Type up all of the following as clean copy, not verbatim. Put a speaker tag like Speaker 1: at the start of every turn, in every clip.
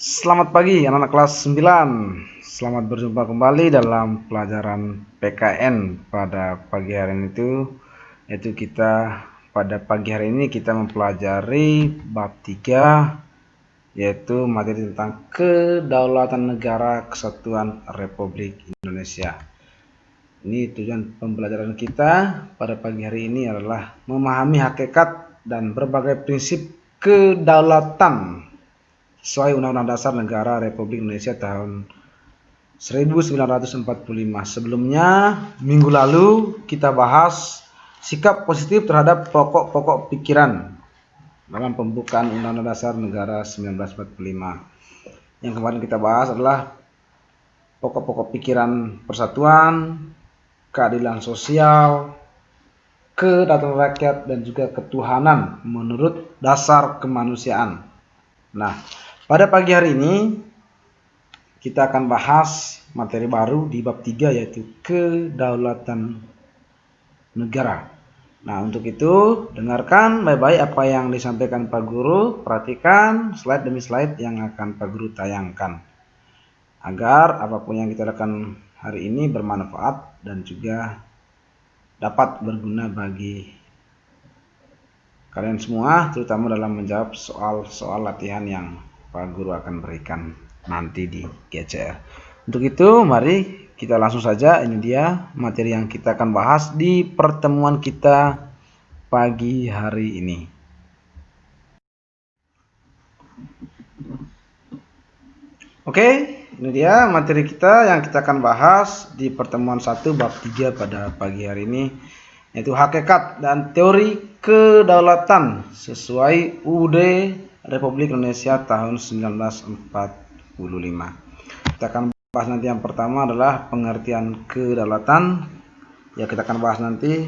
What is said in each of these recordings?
Speaker 1: Selamat pagi anak-anak kelas 9. Selamat berjumpa kembali dalam pelajaran PKN pada pagi hari ini yaitu kita pada pagi hari ini kita mempelajari bab 3 yaitu materi tentang Kedaulatan Negara Kesatuan Republik Indonesia. Ini tujuan pembelajaran kita pada pagi hari ini adalah memahami hakikat dan berbagai prinsip kedaulatan sesuai Undang-Undang Dasar Negara Republik Indonesia tahun 1945. Sebelumnya, minggu lalu kita bahas sikap positif terhadap pokok-pokok pikiran dalam pembukaan Undang-Undang Dasar Negara 1945. Yang kemarin kita bahas adalah pokok-pokok pikiran persatuan, keadilan sosial, kedaulatan rakyat, dan juga ketuhanan menurut dasar kemanusiaan. Nah, pada pagi hari ini kita akan bahas materi baru di bab 3 yaitu Kedaulatan Negara. Nah, untuk itu dengarkan baik-baik apa yang disampaikan Pak Guru, perhatikan slide demi slide yang akan Pak Guru tayangkan agar apapun yang kita lakukan hari ini bermanfaat dan juga dapat berguna bagi kalian semua, terutama dalam menjawab soal-soal latihan yang Pak Guru akan berikan nanti di GCR. Untuk itu, mari kita langsung saja. Ini dia materi yang kita akan bahas di pertemuan kita pagi hari ini. Oke, ini dia materi kita yang kita akan bahas di pertemuan 1 bab 3 pada pagi hari ini, yaitu hakikat dan teori kedaulatan sesuai UUD Republik Indonesia tahun 1945. Kita akan bahas nanti yang pertama adalah pengertian kedaulatan. Ya, kita akan bahas nanti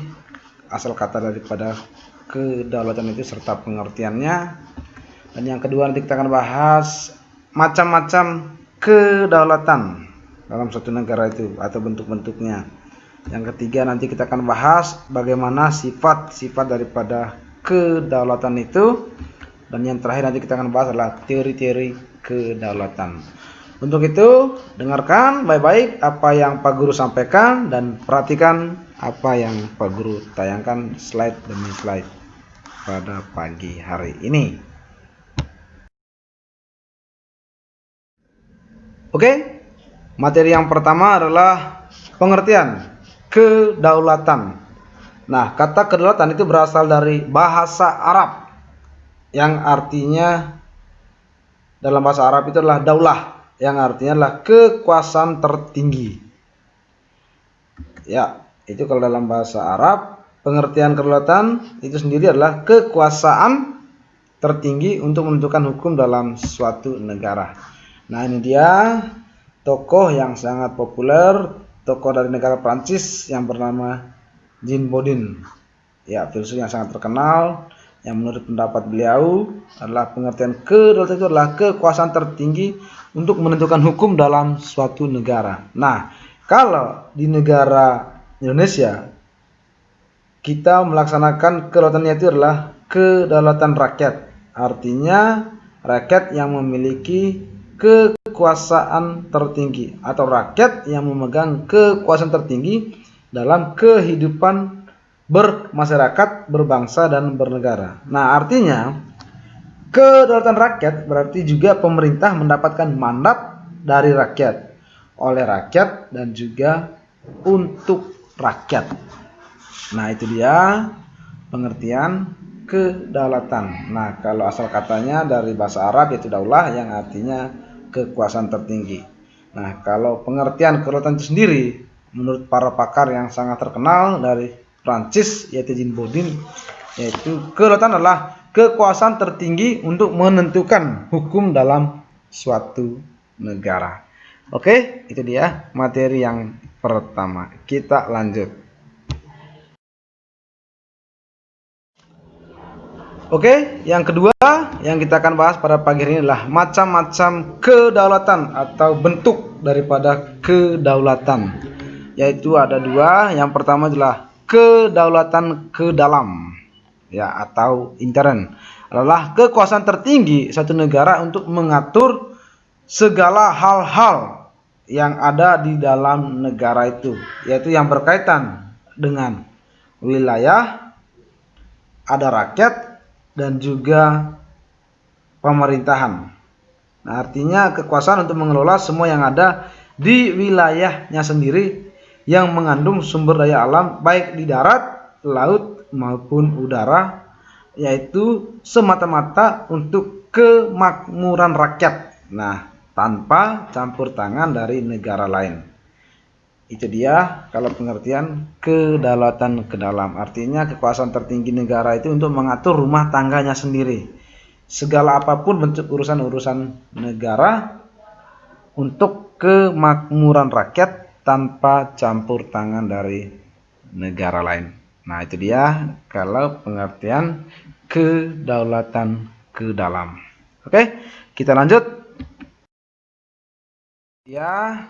Speaker 1: asal kata daripada kedaulatan itu serta pengertiannya. Dan yang kedua nanti kita akan bahas macam-macam kedaulatan dalam suatu negara itu atau bentuk-bentuknya. Yang ketiga nanti kita akan bahas bagaimana sifat-sifat daripada kedaulatan itu. Dan yang terakhir nanti kita akan bahas adalah teori-teori kedaulatan. Untuk itu, dengarkan baik-baik apa yang Pak Guru sampaikan dan perhatikan apa yang Pak Guru tayangkan slide demi slide pada pagi hari ini. Oke, materi yang pertama adalah pengertian kedaulatan. Nah, kata kedaulatan itu berasal dari bahasa Arab yang artinya dalam bahasa Arab itu adalah daulah, yang artinya adalah kekuasaan tertinggi. Ya, itu kalau dalam bahasa Arab, pengertian kedaulatan itu sendiri adalah kekuasaan tertinggi untuk menentukan hukum dalam suatu negara. Nah, ini dia tokoh yang sangat populer, tokoh dari negara Prancis yang bernama Jean Bodin. Ya, filsuf yang sangat terkenal yang menurut pendapat beliau adalah pengertian kedaulatan itu adalah kekuasaan tertinggi untuk menentukan hukum dalam suatu negara. Nah, kalau di negara Indonesia kita melaksanakan kedaulatannya itu adalah kedaulatan rakyat. Artinya rakyat yang memiliki kekuasaan tertinggi atau rakyat yang memegang kekuasaan tertinggi dalam kehidupan bermasyarakat, berbangsa, dan bernegara. Nah, artinya kedaulatan rakyat berarti juga pemerintah mendapatkan mandat dari rakyat, oleh rakyat, dan juga untuk rakyat. Nah, itu dia pengertian kedaulatan. Nah, kalau asal katanya dari bahasa Arab yaitu daulah yang artinya kekuasaan tertinggi. Nah, kalau pengertian kedaulatan itu sendiri menurut para pakar yang sangat terkenal dari Prancis yaitu Jean Bodin, yaitu kedaulatan adalah kekuasaan tertinggi untuk menentukan hukum dalam suatu negara. Oke, itu dia materi yang pertama. Kita lanjut. Oke, yang kedua yang kita akan bahas pada pagi ini adalah macam-macam kedaulatan atau bentuk daripada kedaulatan. Yaitu ada dua. Yang pertama adalah kedaulatan ke dalam, ya, atau intern, adalah kekuasaan tertinggi satu negara untuk mengatur segala hal-hal yang ada di dalam negara itu, yaitu yang berkaitan dengan wilayah, ada rakyat, dan juga pemerintahan. Nah, artinya kekuasaan untuk mengelola semua yang ada di wilayahnya sendiri yang mengandung sumber daya alam baik di darat, laut maupun udara, yaitu semata-mata untuk kemakmuran rakyat. Nah, tanpa campur tangan dari negara lain. Itu dia kalau pengertian kedaulatan ke dalam. Artinya kekuasaan tertinggi negara itu untuk mengatur rumah tangganya sendiri. Segala apapun bentuk urusan-urusan negara untuk kemakmuran rakyat tanpa campur tangan dari negara lain. Nah, itu dia kalau pengertian kedaulatan ke dalam. Oke, kita lanjut. Ya,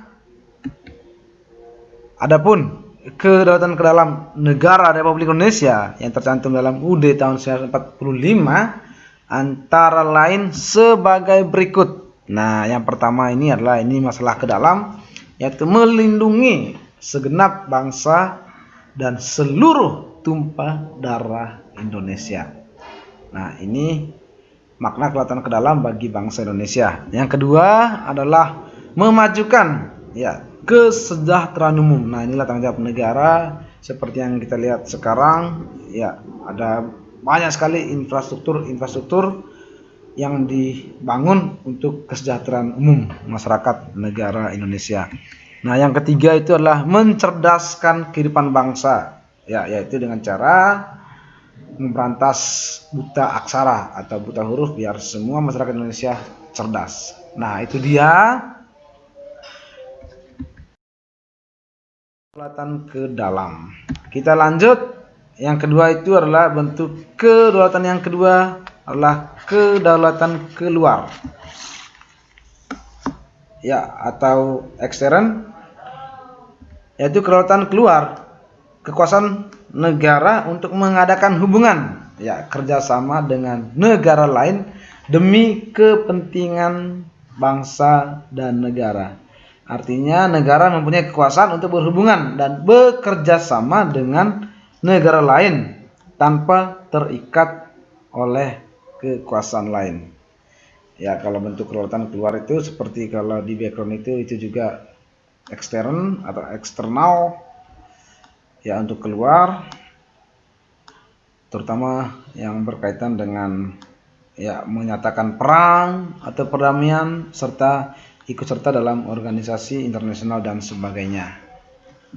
Speaker 1: adapun kedaulatan ke dalam negara Republik Indonesia yang tercantum dalam UUD tahun 1945 antara lain sebagai berikut. Nah, yang pertama ini adalah masalah ke dalam, yaitu melindungi segenap bangsa dan seluruh tumpah darah Indonesia. Nah, ini makna kedaulatan ke dalam bagi bangsa Indonesia. Yang kedua adalah memajukan kesejahteraan umum. Nah, inilah tanggung jawab negara seperti yang kita lihat sekarang. Ya, ada banyak sekali infrastruktur yang dibangun untuk kesejahteraan umum masyarakat negara Indonesia. Nah, yang ketiga itu adalah mencerdaskan kehidupan bangsa, yaitu dengan cara memberantas buta aksara atau buta huruf biar semua masyarakat Indonesia cerdas. Nah, itu dia kedaulatan ke dalam. Kita lanjut. Yang kedua itu adalah bentuk kedaulatan yang kedua adalah kedaulatan keluar. Ya, atau ekstern, yaitu kedaulatan keluar, kekuasaan negara untuk mengadakan hubungan kerjasama dengan negara lain demi kepentingan bangsa dan negara. Artinya negara mempunyai kekuasaan untuk berhubungan dan bekerja sama dengan negara lain tanpa terikat oleh kekuasaan lain. Ya, kalau bentuk kedaulatan keluar itu seperti kalau di background itu juga ekstern atau eksternal, ya, untuk keluar, terutama yang berkaitan dengan menyatakan perang atau perdamaian serta ikut serta dalam organisasi internasional dan sebagainya.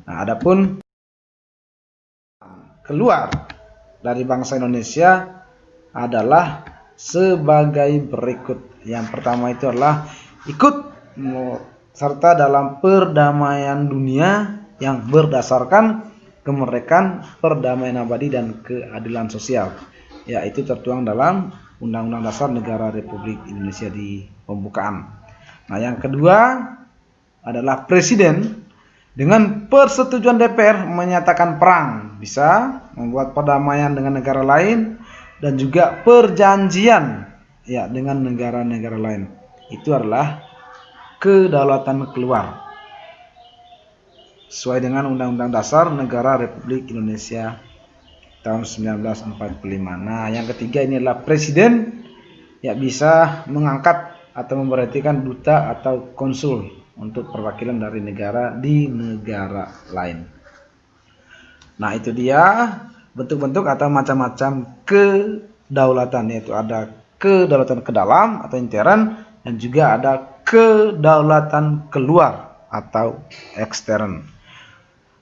Speaker 1: Nah, adapun keluar dari bangsa Indonesia adalah sebagai berikut. Yang pertama itu adalah ikut serta dalam perdamaian dunia yang berdasarkan kemerdekaan, perdamaian abadi dan keadilan sosial. Ya, itu tertuang dalam Undang-Undang Dasar Negara Republik Indonesia di pembukaan. Nah, yang kedua adalah presiden dengan persetujuan DPR menyatakan perang, bisa membuat perdamaian dengan negara lain dan juga perjanjian dengan negara-negara lain. Itu adalah kedaulatan keluar sesuai dengan Undang-Undang Dasar Negara Republik Indonesia tahun 1945. Nah, yang ketiga ini adalah presiden bisa mengangkat atau memberhentikan duta atau konsul untuk perwakilan dari negara di negara lain. Nah, itu dia bentuk-bentuk atau macam-macam kedaulatan, yaitu ada kedaulatan ke dalam atau intern dan juga ada kedaulatan keluar atau ekstern.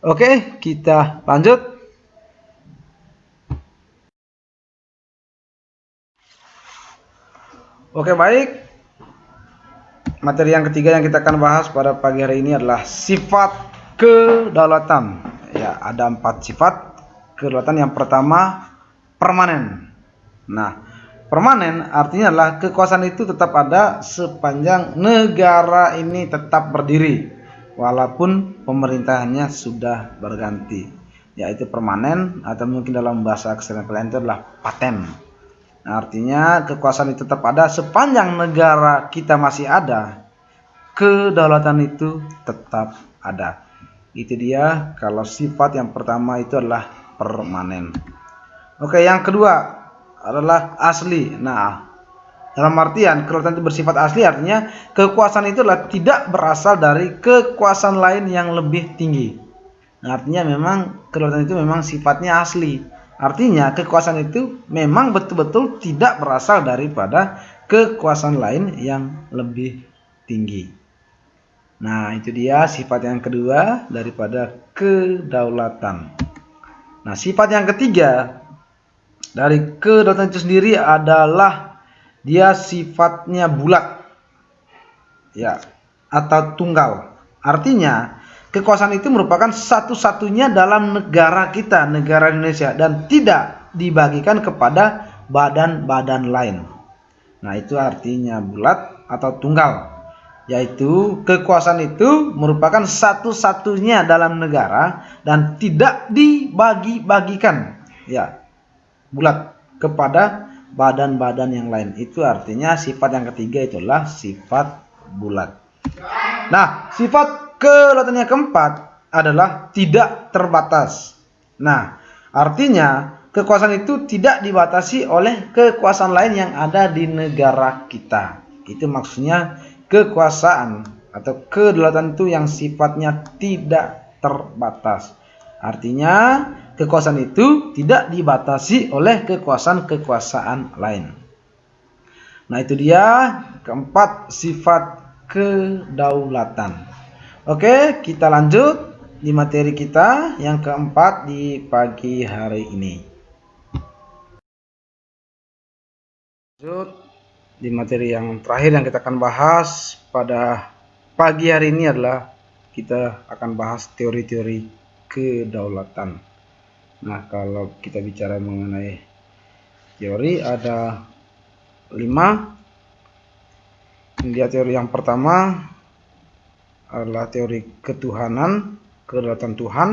Speaker 1: Oke, kita lanjut. Oke, baik. Materi yang ketiga yang kita akan bahas pada pagi hari ini adalah sifat kedaulatan. Ya, ada 4 sifat kedaulatan. Yang pertama, permanen. Nah, permanen artinya adalah kekuasaan itu tetap ada sepanjang negara ini tetap berdiri, walaupun pemerintahannya sudah berganti. Yaitu permanen, atau mungkin dalam bahasa eksternal itu adalah paten. Artinya kekuasaan itu tetap ada sepanjang negara kita masih ada, kedaulatan itu tetap ada. Itu dia kalau sifat yang pertama itu adalah permanen. Oke, yang kedua adalah asli. Nah, dalam artian kedaulatan itu bersifat asli artinya kekuasaan itu adalah tidak berasal dari kekuasaan lain yang lebih tinggi. Nah, artinya memang kedaulatan itu memang sifatnya asli. Artinya kekuasaan itu memang betul-betul tidak berasal daripada kekuasaan lain yang lebih tinggi. Nah, itu dia sifat yang kedua daripada kedaulatan. Nah, sifat yang ketiga dari kedaulatan itu sendiri adalah dia sifatnya bulat, ya, atau tunggal. Artinya kekuasaan itu merupakan satu-satunya dalam negara kita, negara Indonesia, dan tidak dibagikan kepada badan-badan lain. Nah, itu artinya bulat atau tunggal, yaitu kekuasaan itu merupakan satu-satunya dalam negara dan tidak dibagi-bagikan, ya, bulat kepada badan-badan yang lain. Itu artinya sifat yang ketiga itulah sifat bulat. Nah, sifat kedaulatan yang keempat adalah tidak terbatas. Nah, artinya kekuasaan itu tidak dibatasi oleh kekuasaan lain yang ada di negara kita. Itu maksudnya kekuasaan atau kedaulatan itu yang sifatnya tidak terbatas. Artinya kekuasaan itu tidak dibatasi oleh kekuasaan-kekuasaan lain. Nah, itu dia keempat sifat kedaulatan. Oke, kita lanjut di materi kita yang keempat di pagi hari ini. Lanjut di materi yang terakhir yang kita akan bahas pada pagi hari ini adalah kita akan bahas teori-teori kedaulatan. Nah, kalau kita bicara mengenai teori ada 5. Dia teori yang pertama adalah teori ketuhanan, kedaulatan Tuhan,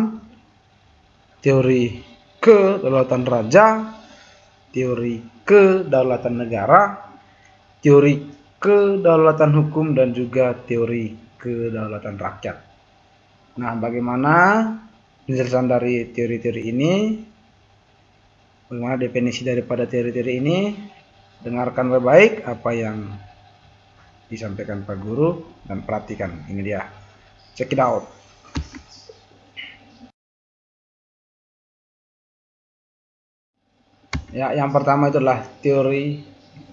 Speaker 1: teori kedaulatan raja, teori kedaulatan negara, teori kedaulatan hukum, dan juga teori kedaulatan rakyat. Nah, bagaimana penjelasan dari teori-teori ini? Bagaimana definisi daripada teori-teori ini? Dengarkan baik-baik apa yang disampaikan Pak Guru dan perhatikan. Ini dia. Check it out. Ya, yang pertama itu adalah teori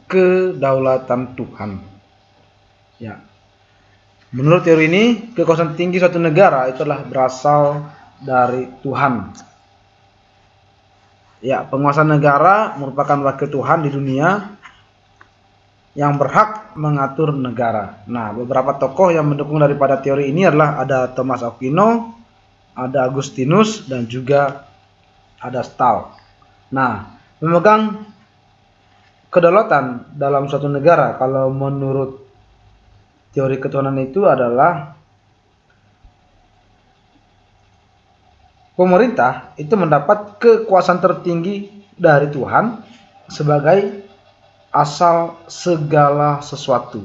Speaker 1: kedaulatan Tuhan. Ya. Menurut teori ini, kekuasaan tinggi suatu negara itu adalah berasal dari Tuhan. Ya, penguasa negara merupakan wakil Tuhan di dunia yang berhak mengatur negara. Nah, beberapa tokoh yang mendukung daripada teori ini adalah ada Thomas Aquino, ada Agustinus, dan juga ada Stahl. Nah, memegang kedaulatan dalam suatu negara kalau menurut teori ketuhanan itu adalah pemerintah itu mendapat kekuasaan tertinggi dari Tuhan sebagai asal segala sesuatu.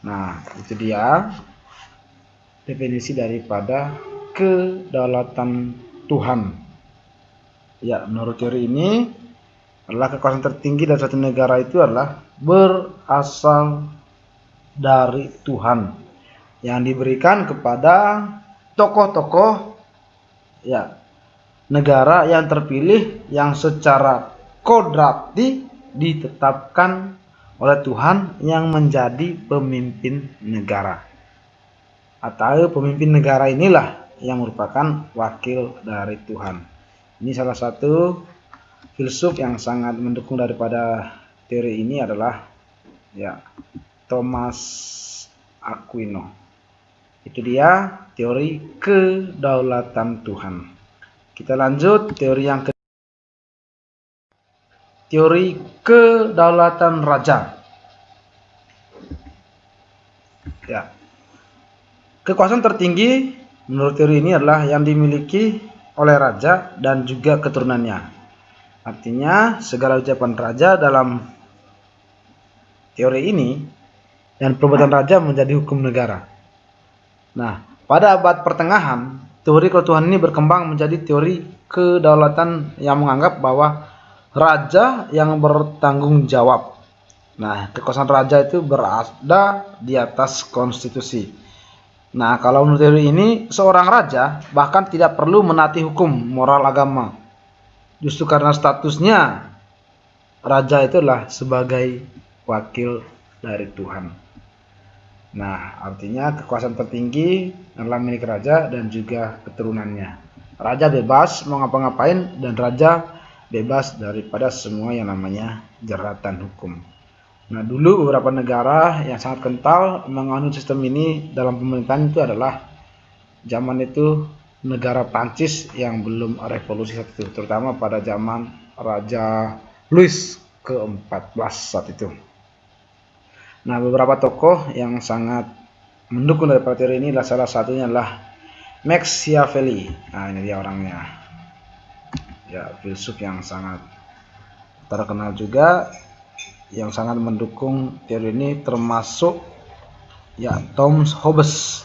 Speaker 1: Nah, itu dia definisi daripada kedaulatan Tuhan. Ya, menurut teori ini adalah kekuasaan tertinggi dari suatu negara itu adalah berasal dari Tuhan yang diberikan kepada tokoh-tokoh, ya, negara yang terpilih yang secara kodrati ditetapkan oleh Tuhan yang menjadi pemimpin negara. Atau pemimpin negara inilah yang merupakan wakil dari Tuhan. Ini salah satu filsuf yang sangat mendukung daripada teori ini adalah, ya, Thomas Aquino. Itu dia teori kedaulatan Tuhan. Kita lanjut teori yang kedua. Teori kedaulatan raja. Ya. Kekuasaan tertinggi menurut teori ini adalah yang dimiliki oleh raja dan juga keturunannya. Artinya segala ucapan raja dalam teori ini dan perbuatan raja menjadi hukum negara. Nah, pada abad pertengahan, teori ketuhanan ini berkembang menjadi teori kedaulatan yang menganggap bahwa raja yang bertanggung jawab. Nah, kekuasaan raja itu berada di atas konstitusi. Nah, kalau menurut teori ini, seorang raja bahkan tidak perlu menaati hukum moral agama. Justru karena statusnya, raja itulah sebagai wakil dari Tuhan. Nah, artinya kekuasaan tertinggi adalah milik raja dan juga keturunannya. Raja bebas mau ngapa-ngapain dan raja bebas daripada semua yang namanya jeratan hukum. Nah, dulu beberapa negara yang sangat kental menganut sistem ini dalam pemerintahan itu adalah zaman itu negara Prancis yang belum revolusi saat itu, terutama pada zaman Raja Louis ke-14 saat itu. Nah, beberapa tokoh yang sangat mendukung dari teori ini adalah salah satunya adalah Machiavelli. Nah, ini dia orangnya. Ya, filsuf yang sangat terkenal juga yang sangat mendukung teori ini termasuk ya Thomas Hobbes.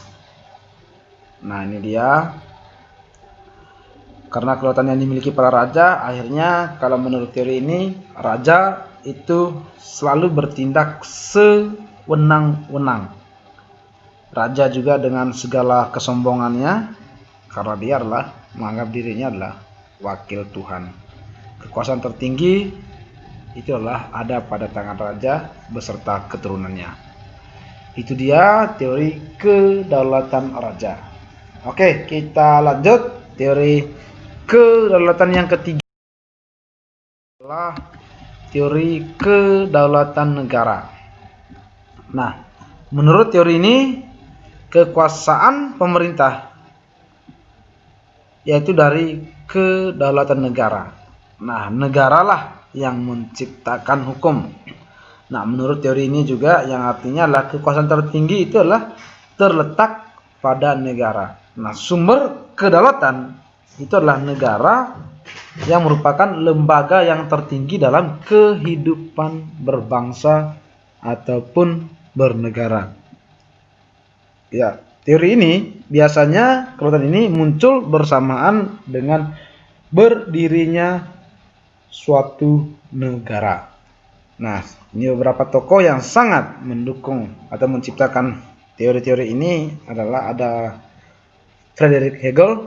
Speaker 1: Nah, ini dia. Karena kelautan yang dimiliki para raja, akhirnya kalau menurut teori ini raja itu selalu bertindak sewenang-wenang. Raja juga dengan segala kesombongannya, karena dia adalah menganggap dirinya adalah wakil Tuhan. Kekuasaan tertinggi itu adalah ada pada tangan raja beserta keturunannya. Itu dia teori kedaulatan raja. Oke, kita lanjut. Teori kedaulatan yang ketiga adalah teori kedaulatan negara. Nah, menurut teori ini kekuasaan pemerintah yaitu dari kedaulatan negara. Nah, negaralah yang menciptakan hukum. Nah, menurut teori ini juga yang artinya adalah kekuasaan tertinggi itu adalah terletak pada negara. Nah, sumber kedaulatan itu adalah negara yang merupakan lembaga yang tertinggi dalam kehidupan berbangsa ataupun bernegara. Ya, teori ini biasanya kedaulatan ini muncul bersamaan dengan berdirinya suatu negara. Nah, ini beberapa tokoh yang sangat mendukung atau menciptakan teori-teori ini adalah ada Friedrich Hegel,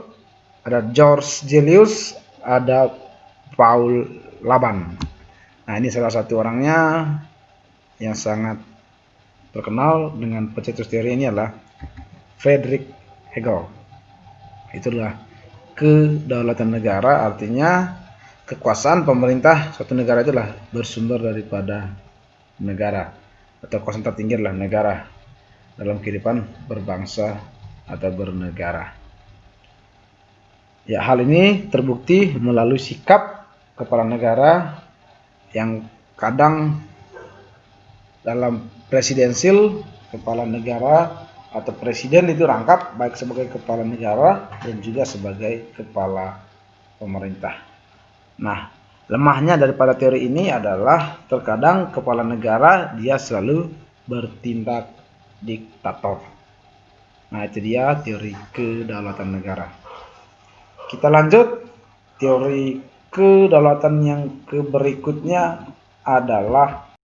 Speaker 1: ada George Julius, ada Paul Laban. Nah, ini salah satu orangnya yang sangat terkenal dengan pencetus teori ini adalah Friedrich Hegel. Itulah kedaulatan negara, artinya kekuasaan pemerintah suatu negara itulah bersumber daripada negara, atau kekuasaan tertinggi adalah negara dalam kehidupan berbangsa atau bernegara. Ya, hal ini terbukti melalui sikap kepala negara yang kadang dalam presidensil kepala negara atau presiden itu rangkap baik sebagai kepala negara dan juga sebagai kepala pemerintah. Nah, lemahnya daripada teori ini adalah terkadang kepala negara dia selalu bertindak diktator. Nah, itu dia teori kedaulatan negara. Kita lanjut. Teori kedaulatan yang berikutnya adalah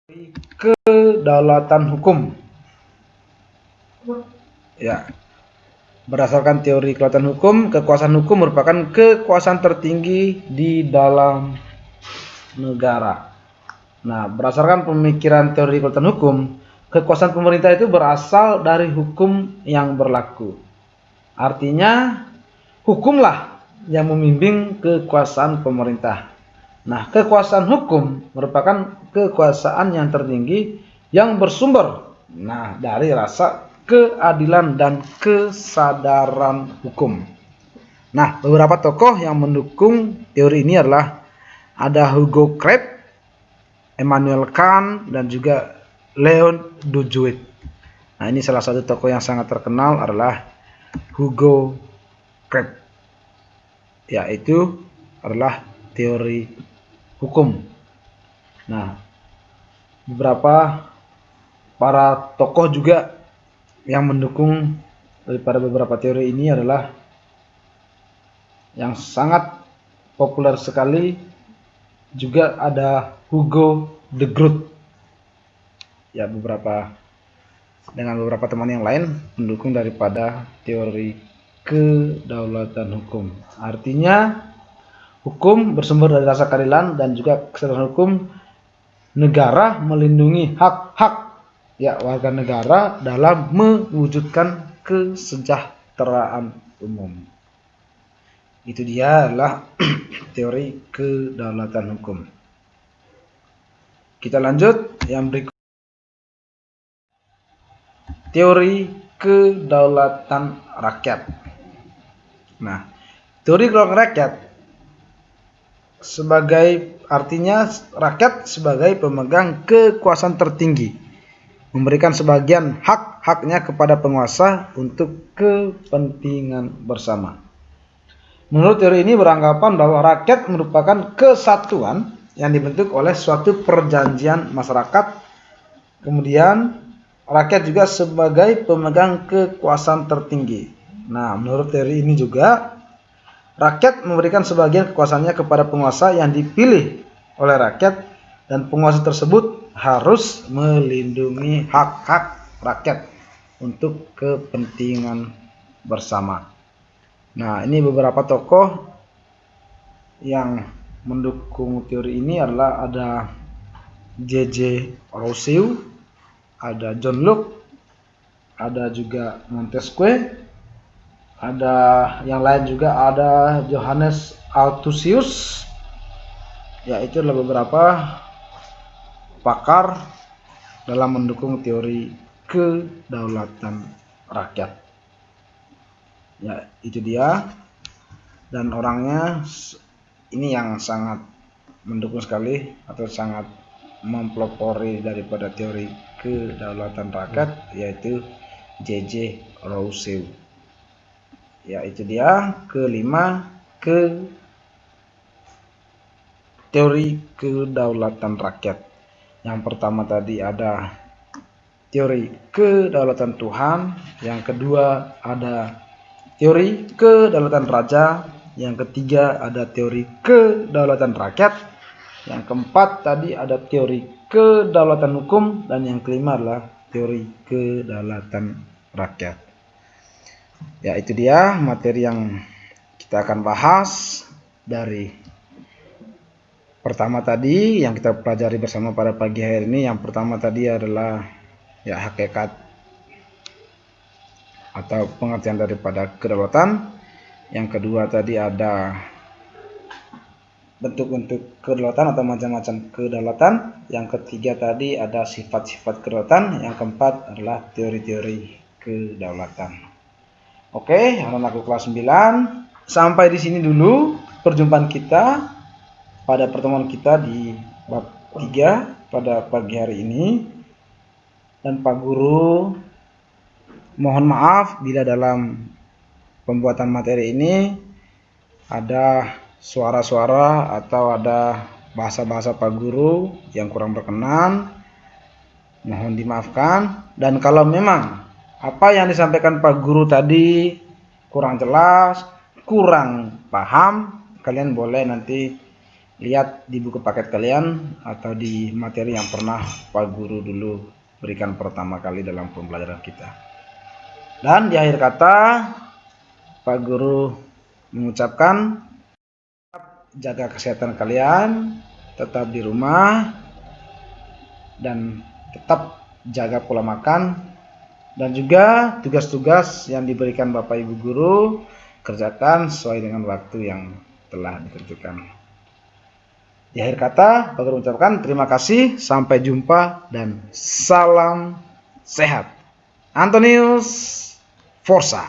Speaker 1: teori kedaulatan hukum. Ya. Berdasarkan teori kedaulatan hukum, kekuasaan hukum merupakan kekuasaan tertinggi di dalam negara. Nah, berdasarkan pemikiran teori kedaulatan hukum, kekuasaan pemerintah itu berasal dari hukum yang berlaku. Artinya, hukumlah yang membimbing kekuasaan pemerintah. Nah, kekuasaan hukum merupakan kekuasaan yang tertinggi yang bersumber dari rasa keadilan dan kesadaran hukum. Nah, beberapa tokoh yang mendukung teori ini adalah ada Hugo Krebs, Immanuel Kant, dan juga Leon Duguid. Nah, ini salah satu tokoh yang sangat terkenal adalah Hugo Krebs, yaitu adalah teori hukum. Nah, beberapa para tokoh juga yang mendukung daripada beberapa teori ini adalah yang sangat populer sekali juga ada Hugo de Groot. Ya, dengan beberapa teman yang lain pendukung daripada teori kedaulatan hukum. Artinya hukum bersumber dari rasa keadilan dan juga kesadaran hukum. Negara melindungi hak-hak ya warga negara dalam mewujudkan kesejahteraan umum. Itu dia adalah teori kedaulatan hukum. Kita lanjut yang berikut. Teori kedaulatan rakyat. Nah, teori kedaulatan rakyat artinya rakyat sebagai pemegang kekuasaan tertinggi, memberikan sebagian hak-haknya kepada penguasa untuk kepentingan bersama. Menurut teori ini beranggapan bahwa rakyat merupakan kesatuan yang dibentuk oleh suatu perjanjian masyarakat. Kemudian rakyat juga sebagai pemegang kekuasaan tertinggi. Nah, menurut teori ini juga rakyat memberikan sebagian kekuasaannya kepada penguasa yang dipilih oleh rakyat, dan penguasa tersebut harus melindungi hak-hak rakyat untuk kepentingan bersama. Nah, ini beberapa tokoh yang mendukung teori ini adalah ada J.J. Rousseau, ada John Locke, ada juga Montesquieu, ada yang lain juga ada Johannes Althusius. Ya, itu adalah beberapa pakar dalam mendukung teori kedaulatan rakyat. Ya, itu dia. Dan orangnya ini yang sangat mendukung sekali atau sangat mempelopori daripada teori kedaulatan rakyat, yaitu J.J. Rousseau. Ya, itu dia kelima teori kedaulatan rakyat. Yang pertama tadi ada teori kedaulatan Tuhan, yang kedua ada teori kedaulatan raja, yang ketiga ada teori kedaulatan rakyat, yang keempat tadi ada teori kedaulatan hukum, dan yang kelima adalah teori kedaulatan rakyat. Ya, itu dia materi yang kita akan bahas. Dari pertama tadi yang kita pelajari bersama pada pagi hari ini, yang pertama tadi adalah ya hakikat atau pengertian daripada kedaulatan. Yang kedua tadi ada bentuk-bentuk kedaulatan atau macam-macam kedaulatan. Yang ketiga tadi ada sifat-sifat kedaulatan. Yang keempat adalah teori-teori kedaulatan. Oke, anak-anakku kelas 9, sampai di sini dulu perjumpaan kita pada pertemuan kita di bab 3 pada pagi hari ini. Dan Pak Guru mohon maaf bila dalam pembuatan materi ini ada suara-suara atau ada bahasa-bahasa Pak Guru yang kurang berkenan. Mohon dimaafkan. Dan kalau memang apa yang disampaikan Pak Guru tadi kurang jelas, kurang paham, kalian boleh nanti lihat di buku paket kalian atau di materi yang pernah Pak Guru dulu berikan pertama kali dalam pembelajaran kita. Dan di akhir kata Pak Guru mengucapkan jaga kesehatan kalian, tetap di rumah, dan tetap jaga pola makan. Dan juga tugas-tugas yang diberikan Bapak Ibu Guru kerjakan sesuai dengan waktu yang telah ditentukan. Di akhir kata, Pak Guru mengucapkan terima kasih, sampai jumpa, dan salam sehat. Antonius Forza.